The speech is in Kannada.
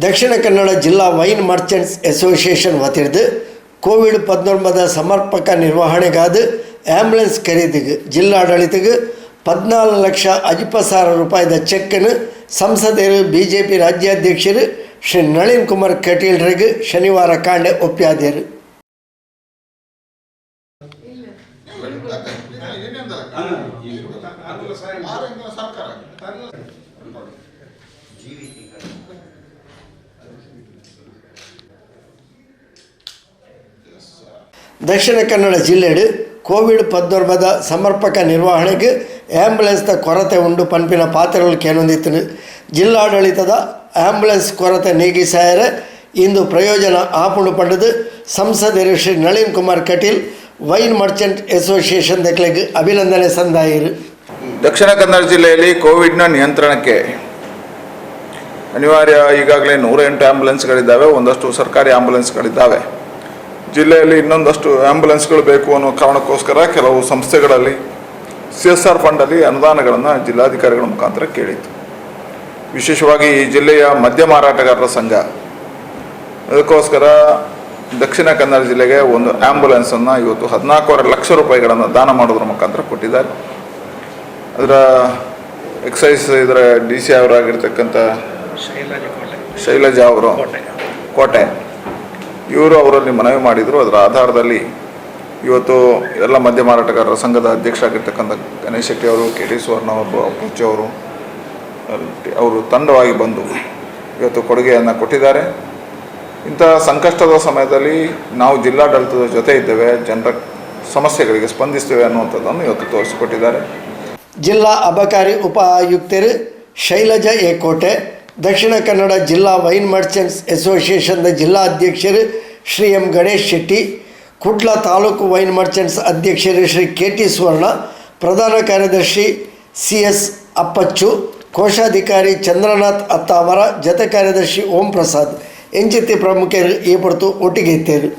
ದಕ್ಷಿಣ ಕನ್ನಡ ಜಿಲ್ಲಾ ವೈನ್ ಮರ್ಚೆಂಟ್ಸ್ ಅಸೋಸಿಯೇಷನ್ ವತಿಯಿಂದ ಕೋವಿಡ್-19 ಸಮರ್ಪಕ ನಿರ್ವಹಣೆಗಾದ ಆಂಬ್ಯುಲೆನ್ಸ್ ಖರೀದಿಗೆ ಜಿಲ್ಲಾಡಳಿತಕ್ಕೆ 14,50,000 ರೂಪಾಯಿದ ಚೆಕ್ಕನ್ನು ಸಂಸದರು ಬಿಜೆಪಿ ರಾಜ್ಯಾಧ್ಯಕ್ಷರು ಶ್ರೀ ನಳಿನ್ ಕುಮಾರ್ ಕಟೀಲ್ರಿಗೆ ಶನಿವಾರ ಕಾಂಡೆ ಒಪ್ಪಿಯಾದರು. ದಕ್ಷಿಣ ಕನ್ನಡ ಜಿಲ್ಲೆಡು ಕೋವಿಡ್-19 ಸಮರ್ಪಕ ನಿರ್ವಹಣೆಗೆ ಆಂಬ್ಯುಲೆನ್ಸ್ನ ಕೊರತೆ ಉಂಡು ಪಂಪಿನ ಪಾತ್ರಗಳು ಕೆಲವೊಂದಿತ್ತು. ಜಿಲ್ಲಾಡಳಿತದ ಆಂಬ್ಯುಲೆನ್ಸ್ ಕೊರತೆ ನೀಗಿಸಾಯರೆ ಇಂದು ಪ್ರಯೋಜನ ಆಪುಂಡು ಪಡೆದು ಸಂಸದರು Shri Nalin Kumar Kateel wine merchant association ದಕ್ಲೆಗೆ ಅಭಿನಂದನೆ ಸಂದಾಯಿರು. ದಕ್ಷಿಣ ಕನ್ನಡ ಜಿಲ್ಲೆಯಲ್ಲಿ ಕೋವಿಡ್ನ ನಿಯಂತ್ರಣಕ್ಕೆ ಅನಿವಾರ್ಯ ಈಗಾಗಲೇ 108 ಆಂಬ್ಯುಲೆನ್ಸ್ಗಳಿದ್ದಾವೆ, ಒಂದಷ್ಟು ಸರ್ಕಾರಿ ಆಂಬ್ಯುಲೆನ್ಸ್ಗಳಿದ್ದಾವೆ. ಜಿಲ್ಲೆಯಲ್ಲಿ ಇನ್ನೊಂದಷ್ಟು ಆಂಬ್ಯುಲೆನ್ಸ್ಗಳು ಬೇಕು ಅನ್ನೋ ಕಾರಣಕ್ಕೋಸ್ಕರ ಕೆಲವು ಸಂಸ್ಥೆಗಳಲ್ಲಿ CSR ಫಂಡಲ್ಲಿ ಅನುದಾನಗಳನ್ನು ಜಿಲ್ಲಾಧಿಕಾರಿಗಳ ಮುಖಾಂತರ ಕೇಳಿತ್ತು. ವಿಶೇಷವಾಗಿ ಈ ಜಿಲ್ಲೆಯ ಮದ್ಯ ಮಾರಾಟಗಾರರ ಸಂಘ ಅದಕ್ಕೋಸ್ಕರ ದಕ್ಷಿಣ ಕನ್ನಡ ಜಿಲ್ಲೆಗೆ ಒಂದು ಆಂಬ್ಯುಲೆನ್ಸನ್ನು ಇವತ್ತು 14.5 ಲಕ್ಷ ರೂಪಾಯಿಗಳನ್ನು ದಾನ ಮಾಡೋದ್ರ ಮುಖಾಂತರ ಕೊಟ್ಟಿದ್ದಾರೆ. ಅದರ ಎಕ್ಸೈಸ್ ಇದರ DC ಅವರಾಗಿರ್ತಕ್ಕಂಥ ಶೈಲಜಾ ಅವರು ಕೋಟೆ ಇವರು ಅವರಲ್ಲಿ ಮನವಿ ಮಾಡಿದರು. ಅದರ ಆಧಾರದಲ್ಲಿ ಇವತ್ತು ಎಲ್ಲ ಮದ್ಯ ಮಾರಾಟಗಾರರ ಸಂಘದ ಅಧ್ಯಕ್ಷರಾಗಿರ್ತಕ್ಕಂಥ ಗಣೇಶ್ ಶೆಟ್ಟಿ ಅವರು, KD ಸುವರ್ಣ ಅವರು, ಅಪ್ಪುಚ್ಚಿ ಅವರು ತಂಡವಾಗಿ ಬಂದು ಇವತ್ತು ಕೊಡುಗೆಯನ್ನು ಕೊಟ್ಟಿದ್ದಾರೆ. ಇಂಥ ಸಂಕಷ್ಟದ ಸಮಯದಲ್ಲಿ ನಾವು ಜಿಲ್ಲಾಡಳಿತದ ಜೊತೆ ಇದ್ದೇವೆ, ಜನರ ಸಮಸ್ಯೆಗಳಿಗೆ ಸ್ಪಂದಿಸ್ತೇವೆ ಅನ್ನುವಂಥದ್ದನ್ನು ಇವತ್ತು ತೋರಿಸಿಕೊಟ್ಟಿದ್ದಾರೆ. ಜಿಲ್ಲಾ ಅಬಕಾರಿ ಉಪ ಆಯುಕ್ತರು ಶೈಲಜಾ ಎ ಕೋಟೆ, ದಕ್ಷಿಣ ಕನ್ನಡ ಜಿಲ್ಲಾ ವೈನ್ ಮರ್ಚೆಂಟ್ಸ್ ಅಸೋಸಿಯೇಷನ್ನ ಜಿಲ್ಲಾ ಅಧ್ಯಕ್ಷರು Shri M Ganesh Shetty, Kutla taluk wine merchants ಅಧ್ಯಕ್ಷರು ಶ್ರೀ KT ಸುವರ್ಣ, ಪ್ರಧಾನ ಕಾರ್ಯದರ್ಶಿ CS ಅಪ್ಪಚ್ಚು, ಕೋಶಾಧಿಕಾರಿ ಚಂದ್ರನಾಥ್ ಅತ್ತಾವರ, ಜತೆ ಕಾರ್ಯದರ್ಶಿ ಓಂ ಪ್ರಸಾದ್ ಎಂಚಿತಿ ಪ್ರಮುಖರು ಈ ಹೊರತು ಒಟ್ಟಿಗೆ ಇದ್ದರು.